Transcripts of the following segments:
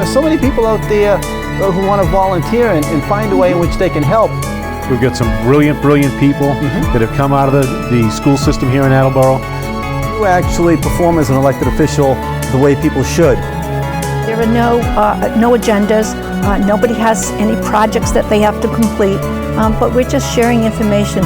are so many people out there who want to volunteer and find a way in which they can help. We've got some brilliant people that have come out of the school system here in Attleboro. You actually perform as an elected official the way people should. There are no agendas. Nobody has any projects that they have to complete, but we're just sharing information.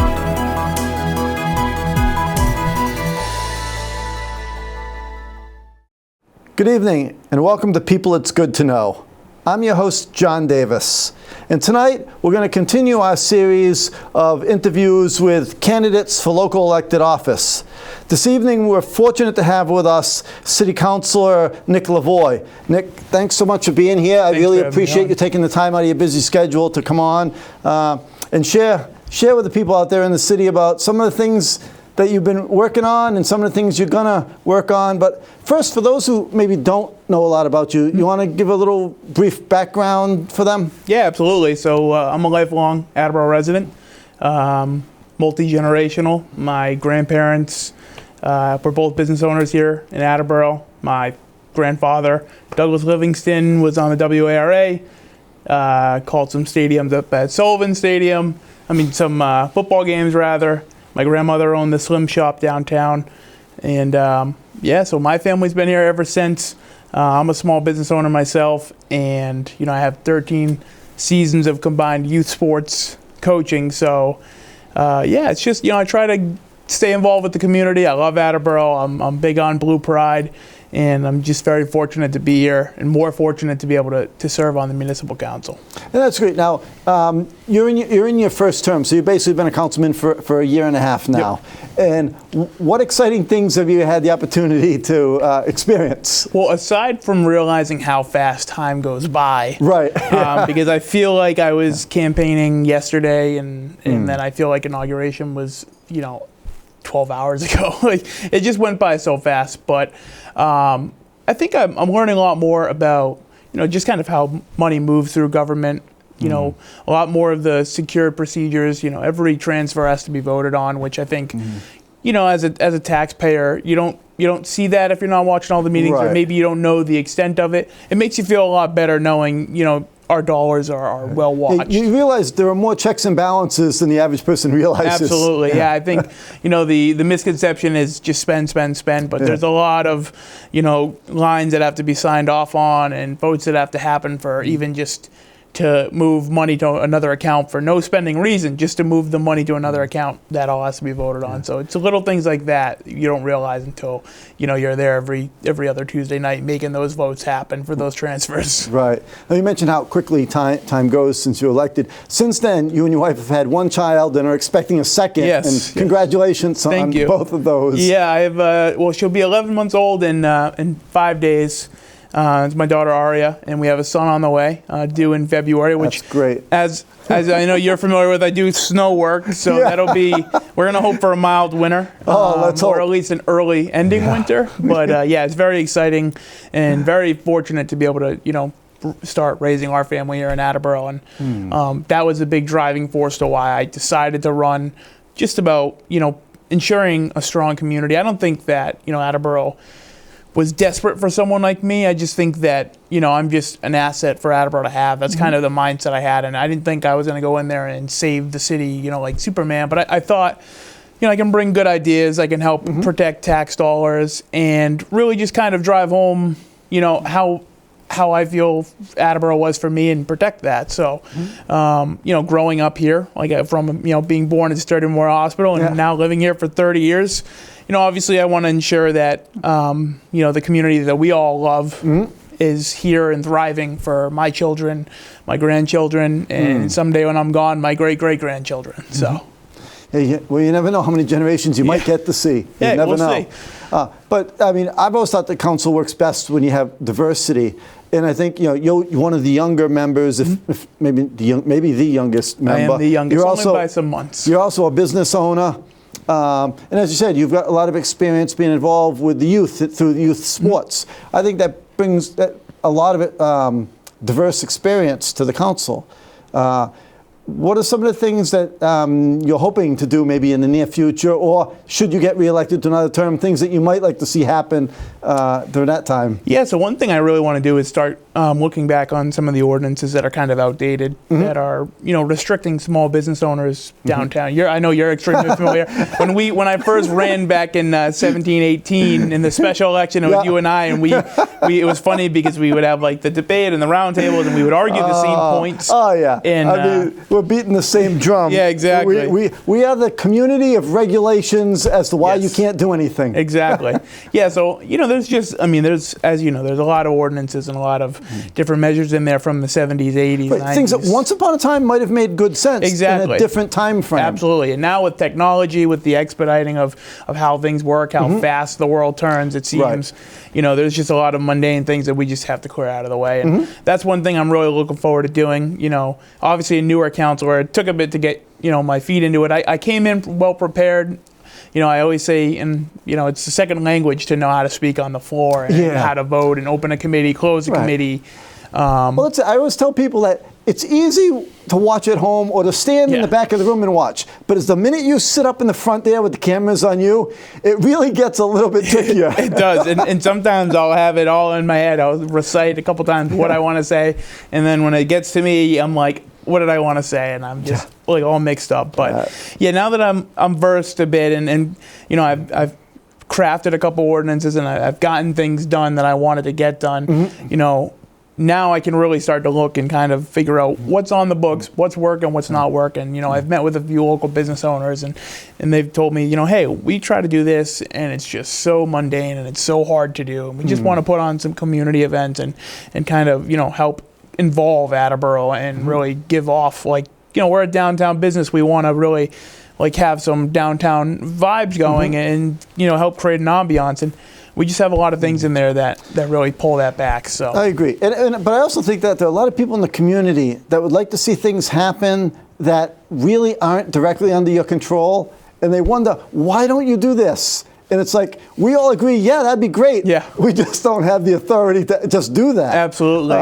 Good evening and welcome to People It's Good to Know. I'm your host, John Davis. And tonight we're going to continue our series of interviews with candidates for local elected office. This evening we're fortunate to have with us City Councilor Nicholas Lavoie. Nick, thanks so much for being here. I really appreciate you taking the time out of your busy schedule to come on and share with the people out there in the city about some of the things that you've been working on and some of the things you're gonna work on. But first, for those who maybe don't know a lot about you, you want to give a little brief background for them? Yeah, absolutely. So I'm a lifelong Attleboro resident, multi-generational. My grandparents were both business owners here in Attleboro. My grandfather, Douglas Livingston, was on the WARA, called some stadiums up at Sullivan Stadium. Some football games rather. My grandmother owned the Slim Shop downtown. And so my family's been here ever since. I'm a small business owner myself, and I have 13 seasons of combined youth sports coaching. So it's just, I try to stay involved with the community. I love Attleboro. I'm big on Blue Pride. And I'm just very fortunate to be here and more fortunate to be able to serve on the Municipal Council. And that's great. Now, you're in your first term, so you've basically been a councilman for a year and a half now. Yep. And what exciting things have you had the opportunity to experience? Well, aside from realizing how fast time goes by, right? Because I feel like I was campaigning yesterday, and then I feel like inauguration was, 12 hours ago. It just went by so fast. But I think I'm learning a lot more about, just kind of how money moves through government. A lot more of the secured procedures. Every transfer has to be voted on, which I think, as a taxpayer, you don't see that if you're not watching all the meetings, or maybe you don't know the extent of it. It makes you feel a lot better knowing, our dollars are well watched. You realize there are more checks and balances than the average person realizes. Absolutely, yeah. I think, the misconception is just spend, but there's a lot of, lines that have to be signed off on and votes that have to happen for even just to move money to another account for no spending reason, just to move the money to another account, that all has to be voted on. So it's little things like that you don't realize until, you're there every other Tuesday night making those votes happen for those transfers. Right. Now you mentioned how quickly time goes since you were elected. Since then, you and your wife have had one child and are expecting a second. Yes. And congratulations on both of those. Yeah, I have. She'll be 11 months old in 5 days. It's my daughter Aria, and we have a son on the way, due in February. Which, that's great. As I know you're familiar with, I do snow work, so that'll be. We're gonna hope for a mild winter, let's hope. Or at least an early ending winter. But it's very exciting and very fortunate to be able to start raising our family here in Attleboro, and that was a big driving force to why I decided to run. Just about ensuring a strong community. I don't think that Attleboro was desperate for someone like me. I just think that, I'm just an asset for Attleboro to have. That's kind of the mindset I had. And I didn't think I was going to go in there and save the city, like Superman. But I thought, I can bring good ideas. I can help protect tax dollars and really just kind of drive home, how I feel Attleboro was for me and protect that. So, growing up here, from, being born at Sturgeon Memorial Hospital and now living here for 30 years, obviously I want to ensure that, the community that we all love is here and thriving for my children, my grandchildren, and someday when I'm gone, my great-great-grandchildren. So. Well, you never know how many generations you might get to see. You never know. See. But I've always thought the council works best when you have diversity, and I think you're one of the younger members, if maybe the youngest member. I am the youngest, only by some months. You're also a business owner, and as you said, you've got a lot of experience being involved with the youth through youth sports. I think that brings a lot of diverse experience to the council. What are some of the things that you're hoping to do maybe in the near future, or should you get reelected to another term, things that you might like to see happen during that time? Yeah, so one thing I really want to do is start looking back on some of the ordinances that are kind of outdated, that are, restricting small business owners downtown. I know you're extremely familiar. When I first ran back in 17, 18 in the special election, it was you and I, and it was funny because we would have like the debate and the round tables, and we would argue the same points. Oh yeah, and, I mean, we're beating the same drum. Yeah, exactly. We are the community of regulations as to why you can't do anything. Exactly. Yeah, so, there's, as you know, there's a lot of ordinances and a lot of different measures in there from the 70s, 80s, 90s. Things that once upon a time might have made good sense in a different time frame. Absolutely. And now with technology, with the expediting of how things work, how fast the world turns, it seems, there's just a lot of mundane things that we just have to clear out of the way. And that's one thing I'm really looking forward to doing. Obviously a newer counselor, it took a bit to get, my feet into it. I came in well prepared. I always say, it's the second language to know how to speak on the floor and how to vote and open a committee, close a committee. I always tell people that it's easy to watch at home or to stand in the back of the room and watch. But it's the minute you sit up in the front there with the cameras on you, it really gets a little bit trickier. It does. And sometimes I'll have it all in my head. I'll recite a couple times what I want to say. And then when it gets to me, I'm like, what did I want to say? And I'm just like all mixed up. But now that I'm versed a bit and I've crafted a couple ordinances and I've gotten things done that I wanted to get done, now I can really start to look and kind of figure out what's on the books, what's working, what's not working. I've met with a few local business owners and they've told me, hey, we try to do this and it's just so mundane and it's so hard to do. And we just want to put on some community events and kind of, help involve Attleboro and really give off, we're a downtown business. We want to really have some downtown vibes going and, help create an ambiance. And we just have a lot of things in there that really pull that back. So I agree. But I also think that there are a lot of people in the community that would like to see things happen that really aren't directly under your control. And they wonder, why don't you do this? And it's like, we all agree, that'd be great. Yeah. We just don't have the authority to just do that. Absolutely,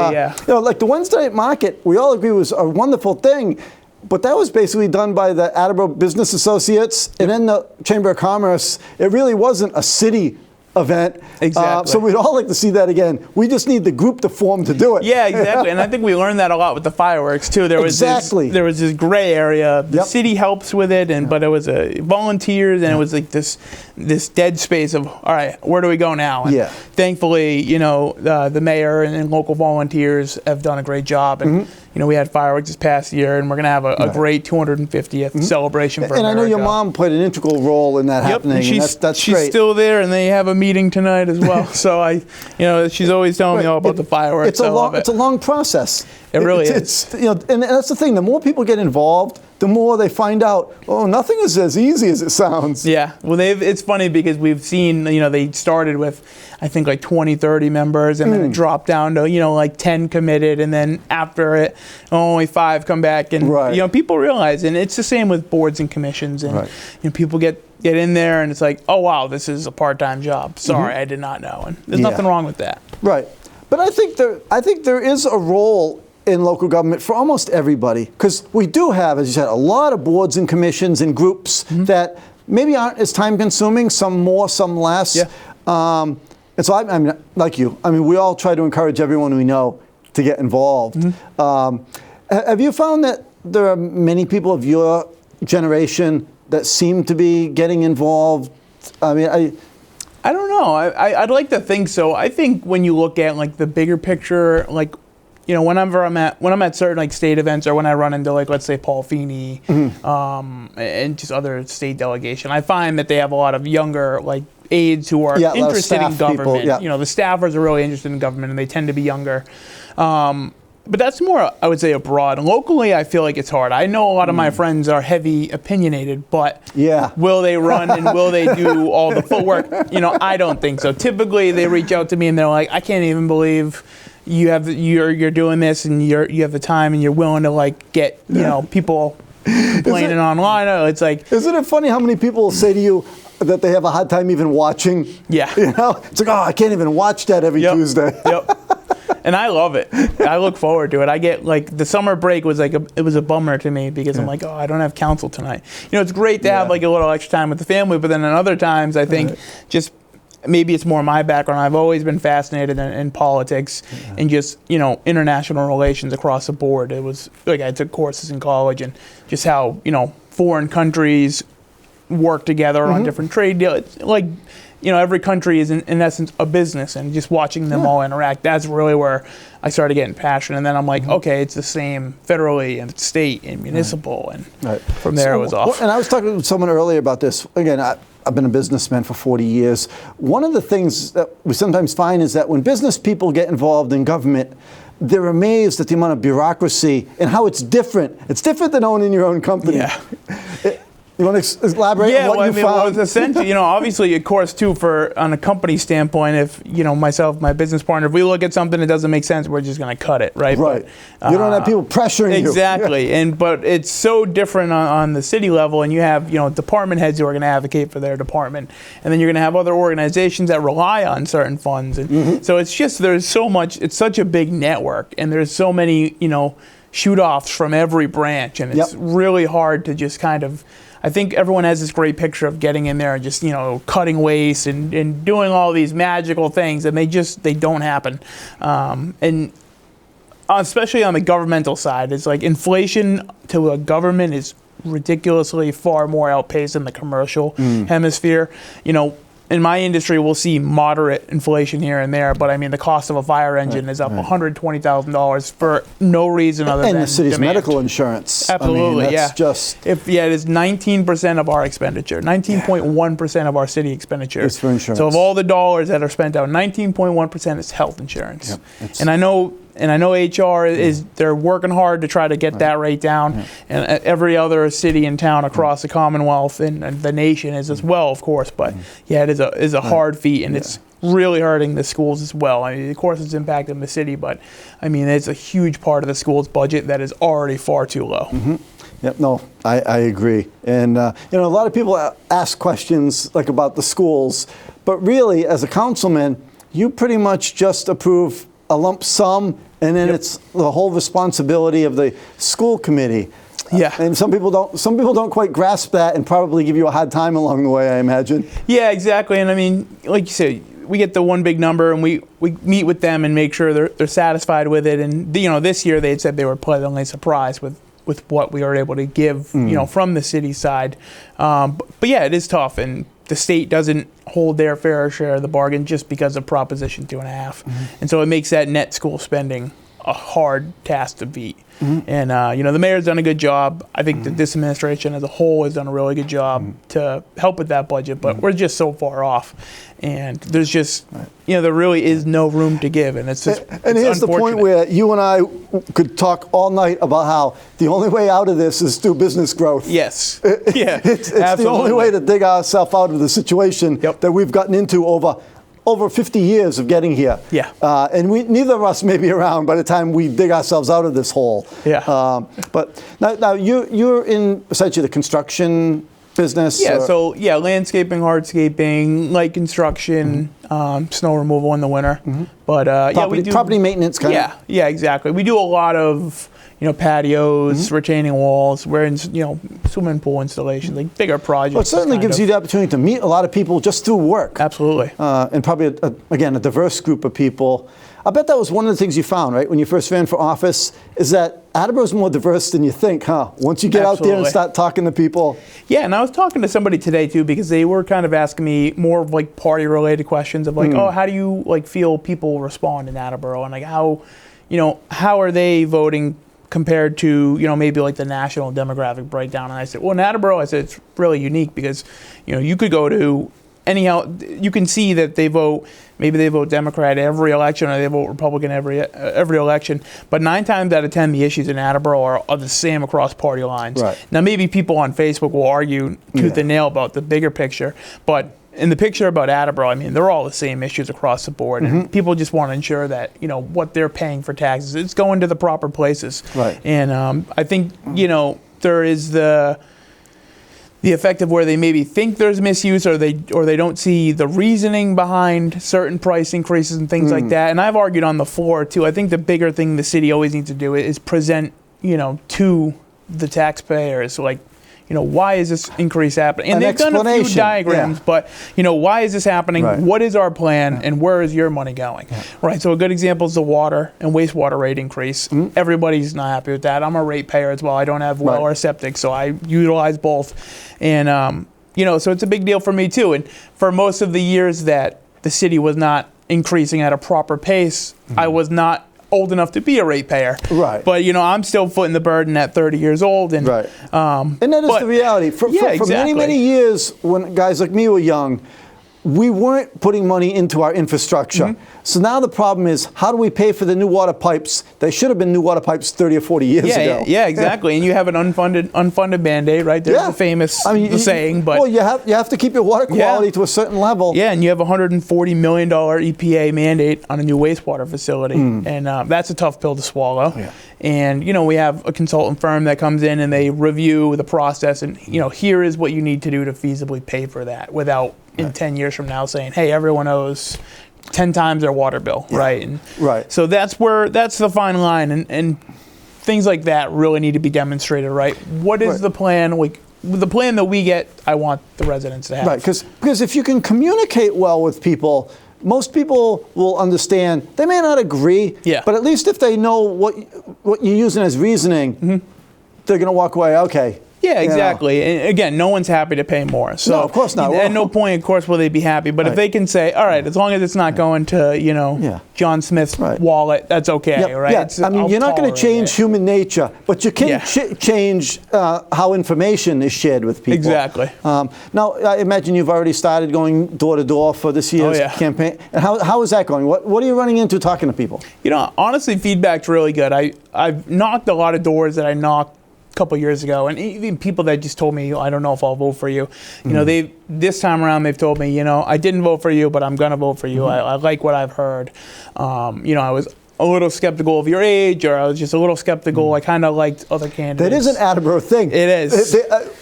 like the Wednesday night market, we all agree was a wonderful thing, but that was basically done by the Attleboro Business Associates and then the Chamber of Commerce. It really wasn't a city event. Exactly. So we'd all like to see that again. We just need the group to form to do it. Yeah, exactly. And I think we learned that a lot with the fireworks too. There was this gray area. The city helps with it, but it was volunteers, and it was like this dead space of, all right, where do we go now? And thankfully, the mayor and local volunteers have done a great job. And we had fireworks this past year, and we're going to have a great 250th celebration for America. And I know your mom played an integral role in that happening. And that's great. She's still there, and they have a meeting tonight as well. So she's always telling me all about the fireworks. It's a long process. It really is. And that's the thing. The more people get involved, the more they find out, nothing is as easy as it sounds. Yeah. Well, it's funny because we've seen, they started with, I think, like 20, 30 members, and then it dropped down to, 10 committed, and then after it, only 5 come back. And, people realize, and it's the same with boards and commissions, and people get in there, and it's like, oh, wow, this is a part-time job. Sorry, I did not know. And there's nothing wrong with that. Right. But I think there is a role in local government for almost everybody, because we do have, as you said, a lot of boards and commissions and groups that maybe aren't as time-consuming, some more, some less. Yeah. And so, I mean, like you, we all try to encourage everyone we know to get involved. Have you found that there are many people of your generation that seem to be getting involved? I don't know. I'd like to think so. I think when you look at the bigger picture, whenever I'm at certain state events, or when I run into let's say Paul Feeney, and just other state delegation, I find that they have a lot of younger aides who are interested in government. People, the staffers are really interested in government, and they tend to be younger. But that's more, I would say, abroad. Locally, I feel like it's hard. I know a lot of my friends are heavy opinionated, but will they run and will they do all the footwork? I don't think so. Typically, they reach out to me and they're like, I can't even believe you're doing this, and you have the time, and you're willing to get people complaining online. It's like, isn't it funny how many people say to you that they have a hard time even watching? Yeah. It's like, I can't even watch that every Tuesday. Yep. And I love it. I look forward to it. I get the summer break was it was a bummer to me because I'm like, I don't have council tonight. It's great to have a little extra time with the family, but then on other times I think just maybe it's more my background. I've always been fascinated in politics and just, international relations across the board. It was like I took courses in college and just how, foreign countries work together on different trade deals. Like, every country is in essence a business, and just watching them all interact, that's really where I started getting passionate. And then I'm like, okay, it's the same federally and state and municipal. And from there it was off. And I was talking to someone earlier about this. Again, I've been a businessman for 40 years. One of the things that we sometimes find is that when business people get involved in government, they're amazed at the amount of bureaucracy and how it's different. It's different than owning your own company. Yeah. You want to elaborate on what you found? Essentially, obviously, of course, too, on a company standpoint, if, myself, my business partner, if we look at something that doesn't make sense, we're just going to cut it, right? Right. But, you don't have people pressuring you. Exactly. But it's so different on the city level, and you have, department heads who are going to advocate for their department, and then you're going to have other organizations that rely on certain funds. And so it's just, there's so much, it's such a big network, and there's so many, shoot-offs from every branch, and it's really hard to just kind of, I think everyone has this great picture of getting in there and just, cutting waste and doing all these magical things, and they don't happen. And especially on the governmental side, it's like inflation to a government is ridiculously far more outpaced than the commercial hemisphere. In my industry, we'll see moderate inflation here and there, but I mean, the cost of a fire engine is up $120,000 for no reason other than the city's demand. medical insurance. Absolutely, that's just... it is 19% of our expenditure, 19.1% of our city expenditure. It's for insurance. So of all the dollars that are spent out, 19.1% is health insurance. And I know HR they're working hard to try to get that rate down, and every other city and town across the Commonwealth and the nation is as well, of course. But it is a hard feat, and it's really hurting the schools as well. I mean, of course, it's impacting the city, but I mean, it's a huge part of the school's budget that is already far too low. Yep, no, I agree. And, a lot of people ask questions like about the schools, but really, as a councilman, you pretty much just approve a lump sum, and then it's the whole responsibility of the school committee. Yeah. And some people don't quite grasp that and probably give you a hard time along the way, I imagine. Yeah, exactly. And I mean, like you said, we get the one big number, and we meet with them and make sure they're satisfied with it. And this year they had said they were pleasantly surprised with what we were able to give, from the city side. But yeah, it is tough, and the state doesn't hold their fair share of the bargain just because of Proposition 2.5. And so it makes that net school spending a hard task to beat. And, the mayor's done a good job. I think that this administration as a whole has done a really good job to help with that budget, but we're just so far off. And there's just, there really is no room to give. And it's just, and here's the point where you and I could talk all night about how the only way out of this is through business growth. Yes. It's the only way to dig ourselves out of the situation that we've gotten into over 50 years of getting here. Yeah. And neither of us may be around by the time we dig ourselves out of this hole. Yeah. But now you're in essentially the construction business. Yeah. So landscaping, hardscaping, light construction, snow removal in the winter. But we do property maintenance kind of. Yeah, exactly. We do a lot of patios, retaining walls. We're in swimming pool installations, like bigger projects. Well, it certainly gives you the opportunity to meet a lot of people just through work. Absolutely. And probably a diverse group of people. I bet that was one of the things you found, right, when you first ran for office, is that Attleboro's more diverse than you think, huh? Once you get out there and start talking to people. Yeah, and I was talking to somebody today, too, because they were kind of asking me more of, like, party-related questions of, like, how do you, like, feel people respond in Attleboro? And, like, how are they voting compared to, maybe, like, the national demographic breakdown? And I said, well, in Attleboro, it's really unique because, you could go to anyhow, you can see that maybe they vote Democrat every election or they vote Republican every election. But 9 times out of 10, the issues in Attleboro are the same across party lines. Right. Now, maybe people on Facebook will argue tooth and nail about the bigger picture, but in the picture about Attleboro, I mean, they're all the same issues across the board. And people just want to ensure that, what they're paying for taxes, it's going to the proper places. Right. And I think, there is the effect of where they maybe think there's misuse or they don't see the reasoning behind certain price increases and things like that. And I've argued on the floor too. I think the bigger thing the city always needs to do is present, to the taxpayers, like, why is this increase happening? And An they've done a few explanation, diagrams, yeah. but, why is this happening? Right. What is our plan, and where is your money going? Right. So a good example is the water and wastewater rate increase. Everybody's not happy with that. I'm a ratepayer as well. I don't have well Right. or septic, so I utilize both. And, so it's a big deal for me too. And for most of the years that the city was not increasing at a proper pace, I was not old enough to be a ratepayer. Right. But, I'm still footing the burden at 30 years old. And, Right. And that is the reality. For exactly. many years, when guys like me were young, we weren't putting money into our infrastructure. So now the problem is, how do we pay for the new water pipes? They should have been new water pipes 30 or 40 years ago. Yeah, exactly. And you have an unfunded mandate, right? There's the famous saying. But well, you have to keep your water quality to a certain level. Yeah, and you have a $140 million EPA mandate on a new wastewater facility. And that's a tough pill to swallow. Yeah. And, we have a consultant firm that comes in and they review the process. And, here is what you need to do to feasibly pay for that without in 10 years from now saying, hey, everyone owes 10 times their water bill, right? And so that's the fine line, and things like that really need to be demonstrated, right? What is the plan? The plan that we get, I want the residents to have. Right, because if you can communicate well with people, most people will understand. They may not agree, but at least if they know what you're using as reasoning, they're going to walk away, okay. Yeah, exactly. And again, no one's happy to pay more. So no, of course not. At no point, of course, will they be happy. But if they can say, all right, as long as it's not going to, John Smith's wallet, that's okay, right? Yeah. You're not going to change human nature, but you can change how information is shared with people. Exactly. Now, I imagine you've already started going door to door for this year's campaign. And how is that going? What are you running into talking to people? Honestly, feedback's really good. I've knocked a lot of doors that I knocked couple years ago, and even people that just told me, I don't know if I'll vote for you. This time around they've told me, I didn't vote for you, but I'm gonna vote for you. I like what I've heard. I was a little skeptical of your age, or I was just a little skeptical. I kind of liked other candidates. That is an Attleboro thing. It is.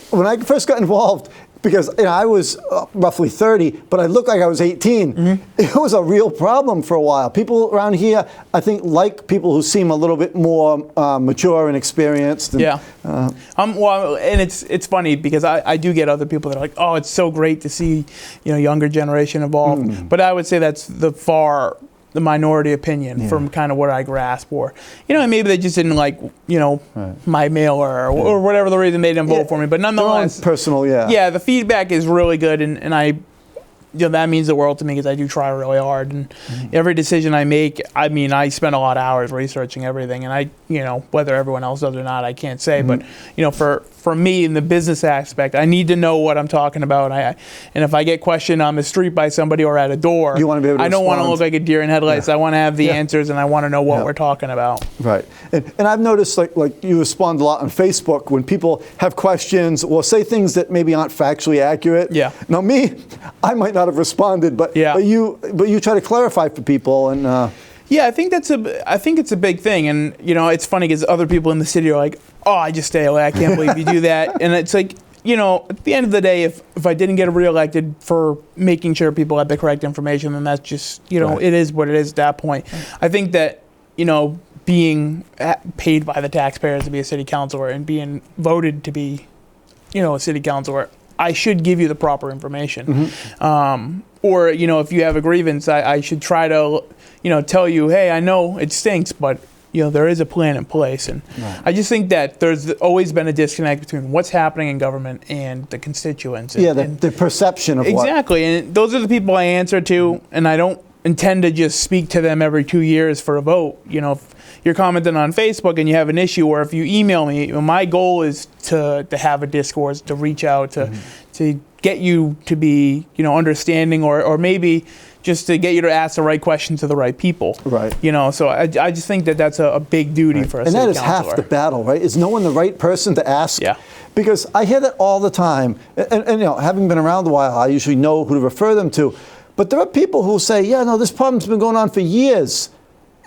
When I first got involved, because I was roughly 30, but I looked like I was 18. It was a real problem for a while. People around here, I think, like people who seem a little bit more mature and experienced. And, and it's funny because I do get other people that are like, oh, it's so great to see younger generation involved. But I would say that's the minority opinion from kind of what I grasp, or maybe they just didn't like my mailer or whatever the reason they didn't vote for me. But nonetheless, personal, the feedback is really good, and I that means the world to me because I do try really hard, and every decision I make, I spend a lot of hours researching everything, and whether everyone else does or not, I can't say, but for me in the business aspect, I need to know what I'm talking about. And if I get questioned on the street by somebody or at a door, you want to be able to I don't want to look like a deer in headlights. I want to have the answers, and I want to know what we're talking about. Right. And I've noticed like you respond a lot on Facebook when people have questions or say things that maybe aren't factually accurate. Yeah. Now I might not have responded, but you try to clarify for people, and I think it's a big thing, and it's funny because other people in the city are like, oh, I just stay away. I can't believe you do that. And it's like, at the end of the day, if I didn't get reelected for making sure people had the correct information, then that's just it is what it is at that point. I think that being paid by the taxpayers to be a city councilor and being voted to be a city councilor, I should give you the proper information. Or, if you have a grievance, I should try to, tell you, hey, I know it stinks, but, there is a plan in place. And I just think that there's always been a disconnect between what's happening in government and the constituents. The perception of exactly. And those are the people I answer to, and I don't intend to just speak to them every 2 years for a vote. If you're commenting on Facebook and you have an issue, or if you email me, my goal is to have a discourse, to reach out, to get you to be, understanding, or maybe just to get you to ask the right questions to the right people. Right. So I just think that that's a big duty for a city councilor. And that is half the battle, right? Is knowing the right person to ask. Yeah. Because I hear that all the time. And having been around a while, I usually know who to refer them to. But there are people who say, this problem's been going on for years.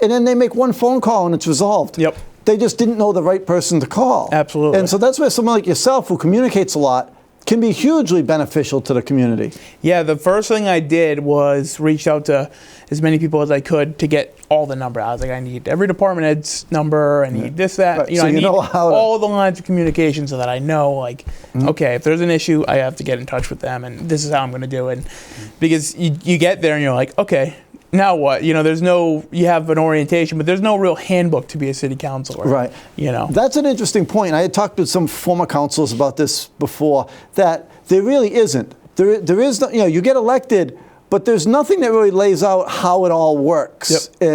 And then they make one phone call and it's resolved. Yep. They just didn't know the right person to call. Absolutely. And so that's where someone like yourself, who communicates a lot, can be hugely beneficial to the community. Yeah, the first thing I did was reach out to as many people as I could to get all the number. I was like, I need every department head's number. I need this, that. Right. You know, So I you need know how to- all the lines of communication so that I know, like, okay, if there's an issue, I have to get in touch with them, and this is how I'm going to do it. Because you get there and you're like, okay, now what? You know, you have an orientation, but there's no real handbook to be a city councilor. Right. You know. That's an interesting point. I had talked with some former councils about this before, that there really isn't. There is no, you get elected, but there's nothing that really lays out how it all works. Yep.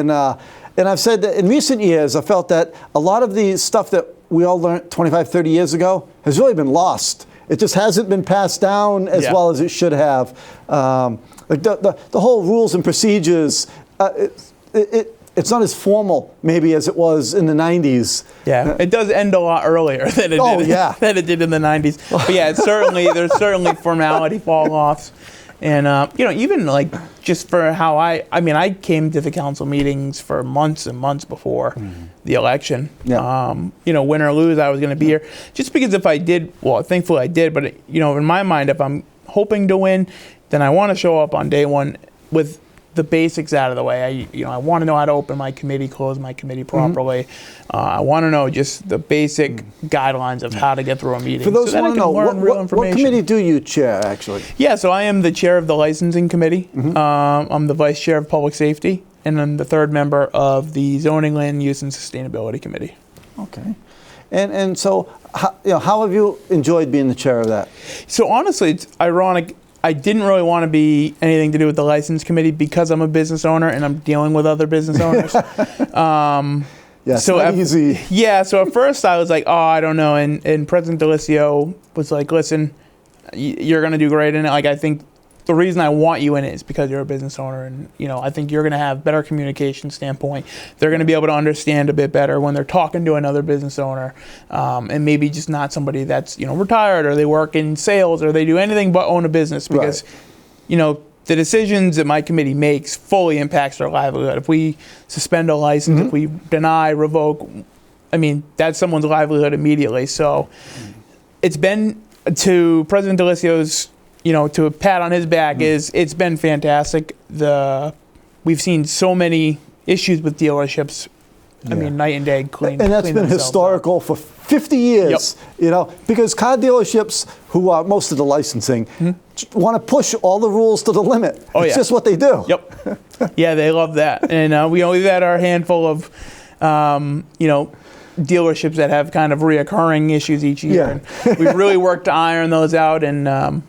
And I've said that in recent years, I felt that a lot of the stuff that we all learned 25, 30 years ago has really been lost. It just hasn't been passed down as well as it should have. Like the whole rules and procedures, it's not as formal maybe as it was in the 90s. Yeah, it does end a lot earlier than it did in the 90s. But yeah, there's certainly formality fall-offs. And, even like just for how I came to the council meetings for months and months before the election. Yeah. Win or lose, I was going to be here. Just because if I did, well, thankfully I did, but, in my mind, if I'm hoping to win, then I want to show up on day one with the basics out of the way. I want to know how to open my committee, close my committee properly. I want to know just the basic guidelines of how to get through a meeting. For those so who want to know, what committee do you chair, actually? Yeah, so I am the chair of the licensing committee. I'm the vice chair of public safety, and I'm the third member of the zoning, land use, and sustainability committee. Okay. And so, how have you enjoyed being the chair of that? So honestly, it's ironic. I didn't really want to be anything to do with the license committee because I'm a business owner and I'm dealing with other business owners. Yes, so not easy. Yeah, so at first I was like, oh, I don't know. And President Delisio was like, listen, you're going to do great in it. Like, I think the reason I want you in it is because you're a business owner, and I think you're going to have better communication standpoint. They're going to be able to understand a bit better when they're talking to another business owner, and maybe just not somebody that's retired, or they work in sales, or they do anything but own a business, because the decisions that my committee makes fully impacts their livelihood. If we suspend a license, if we deny, revoke, that's someone's livelihood immediately. So it's been, to President Delisio's, to a pat on his back, it's been fantastic. We've seen so many issues with dealerships. Night and day clean. And that's been historical for 50 years. Because car dealerships, who are most of the licensing, want to push all the rules to the limit. It's just what they do. Yep. Yeah, they love that. And we've had our handful of, dealerships that have kind of reoccurring issues each year. And we've really worked to iron those out. And,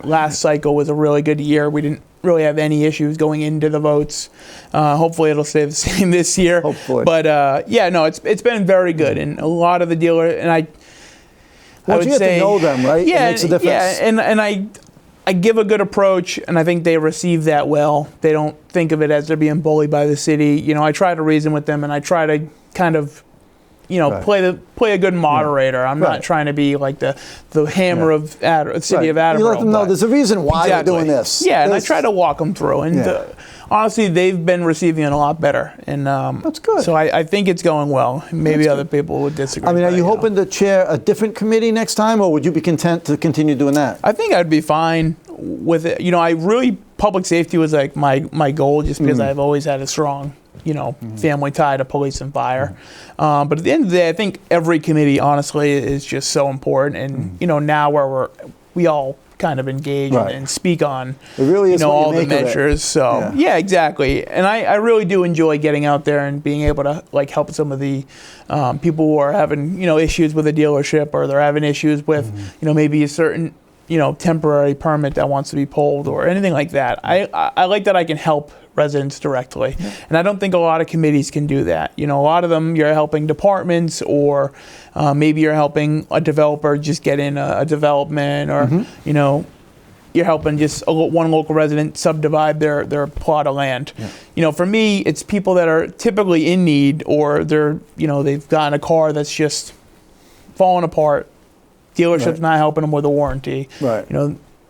last cycle was a really good year. We didn't really have any issues going into the votes. Hopefully it'll stay the same this year. Hopefully. But it's been very good. And a lot of the dealers, and I would you get say, to know them, right? Yeah, it makes a difference. Yeah, and I give a good approach, and I think they receive that well. They don't think of it as they're being bullied by the city. I try to reason with them, and I try to kind of play a good moderator. I'm not trying to be like the hammer of the city of Attleboro. You let them know there's a reason why you're doing this. Yeah, and I try to walk them through. And honestly, they've been receiving it a lot better. And that's good. So I think it's going well. Maybe other people would disagree. Are you hoping to chair a different committee next time, or would you be content to continue doing that? I think I'd be fine with it. Public safety was like my goal, just because I've always had a strong family tie to police and fire. But at the end of the day, I think every committee, honestly, is just so important. And, now where we all kind of engage and speak on, it really is all the measures. So, yeah, exactly. And I really do enjoy getting out there and being able to, help some of the people who are having, issues with a dealership, or they're having issues with, maybe a certain, temporary permit that wants to be pulled, or anything like that. I like that I can help residents directly. And I don't think a lot of committees can do that. A lot of them, you're helping departments, or maybe you're helping a developer just get in a development, or, you're helping just one local resident subdivide their plot of land. For me, it's people that are typically in need, or they've gotten a car that's just falling apart. Dealership's not helping them with a warranty.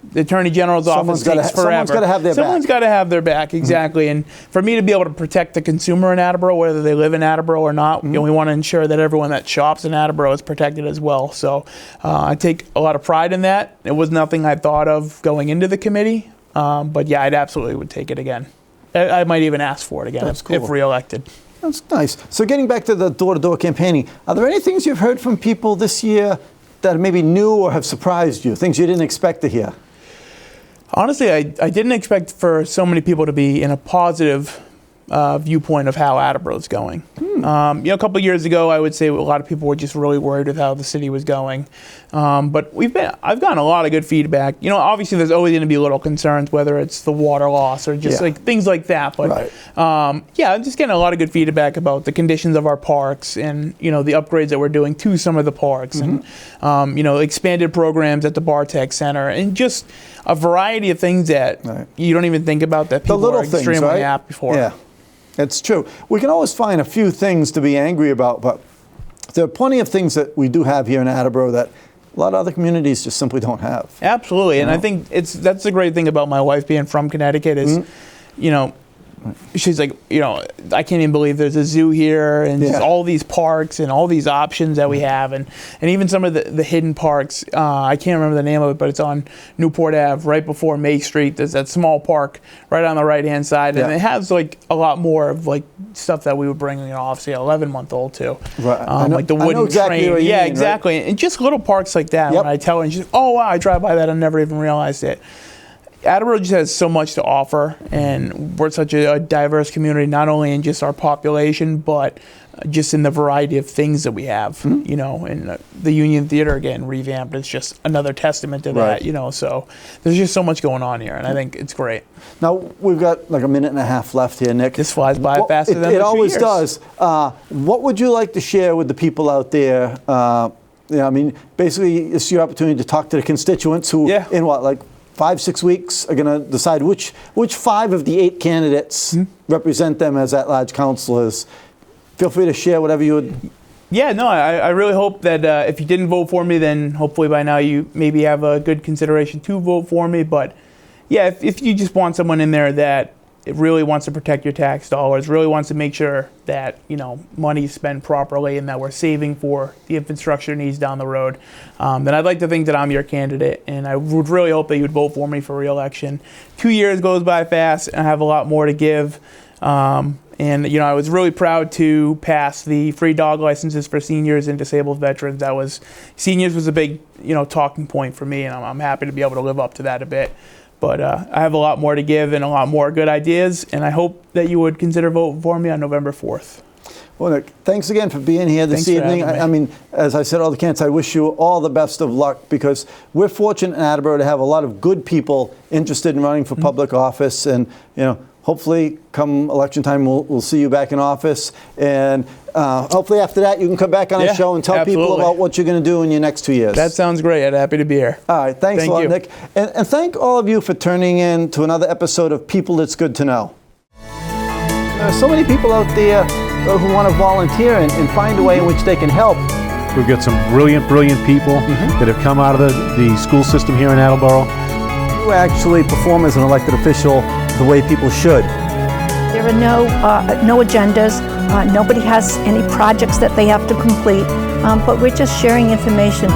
the Attorney General's office takes forever. Someone's got to have their back. Someone's got to have their back, exactly. And for me to be able to protect the consumer in Attleboro, whether they live in Attleboro or not, we want to ensure that everyone that shops in Attleboro is protected as well. So I take a lot of pride in that. It was nothing I thought of going into the committee, but yeah, I'd absolutely would take it again. I might even ask for it again if reelected. That's nice. So getting back to the door-to-door campaigning, are there any things you've heard from people this year that maybe new or have surprised you, things you didn't expect to hear? Honestly, I didn't expect for so many people to be in a positive viewpoint of how Attleboro's going. A couple of years ago, I would say a lot of people were just really worried with how the city was going. But I've gotten a lot of good feedback. Obviously there's always going to be little concerns, whether it's the water loss or just like things like that. But I'm just getting a lot of good feedback about the conditions of our parks and the upgrades that we're doing to some of the parks and expanded programs at the Bartech Center and just a variety of things that you don't even think about that people are extremely happy for. Yeah. It's true. We can always find a few things to be angry about, but there are plenty of things that we do have here in Attleboro that a lot of other communities just simply don't have. Absolutely, and I think that's the great thing about my wife being from Connecticut is, she's like, I can't even believe there's a zoo here and just all these parks and all these options that we have, and even some of the hidden parks. I can't remember the name of it, but it's on Newport Ave, right before May Street. There's that small park right on the right-hand side, and it has like a lot more of like stuff that we would bring, obviously an 11-month-old to, like the wooden train. Yeah, exactly, right? And just little parks like that. When I tell her, and she's like, "Oh wow, I drive by that, I never even realized it." Attleboro just has so much to offer, and we're such a diverse community, not only in just our population, but just in the variety of things that we have, and the Union Theater, again, revamped is just another testament to that, so there's just so much going on here, and I think it's great. Now, we've got like a minute and a half left here, Nick. This flies by faster than it always 2 years. does. What would you like to share with the people out there? Basically, it's your opportunity to talk to the constituents who, in 5-6 weeks, are going to decide which 5 of the 8 candidates represent them as at-large councilors. Feel free to share whatever you would. Yeah, no, I really hope that if you didn't vote for me, then hopefully by now you maybe have a good consideration to vote for me. But yeah, if you just want someone in there that it really wants to protect your tax dollars, really wants to make sure that money is spent properly and that we're saving for the infrastructure needs down the road, then I'd like to think that I'm your candidate, and I would really hope that you would vote for me for re-election. 2 years goes by fast, and I have a lot more to give. And I was really proud to pass the free dog licenses for seniors and disabled veterans. Seniors was a big talking point for me, and I'm happy to be able to live up to that a bit. But I have a lot more to give and a lot more good ideas, and I hope that you would consider voting for me on November 4th. Well, Nick, thanks again for being here this evening. I mean, as I said, all the candidates, I wish you all the best of luck, because we're fortunate in Attleboro to have a lot of good people interested in running for public office, and hopefully come election time we'll see you back in office, and hopefully after that you can come back on the show and tell people about what you're going to do in your next 2 years. That sounds great. I'm happy to be here. All right, thanks a lot, Nick. And thank all of you for turning in to another episode of People It's Good to Know. There are so many people out there who want to volunteer and find a way in which they can help. We've got some brilliant people that have come out of the school system here in Attleboro. You actually perform as an elected official the way people should. There are no agendas. Nobody has any projects that they have to complete, but we're just sharing information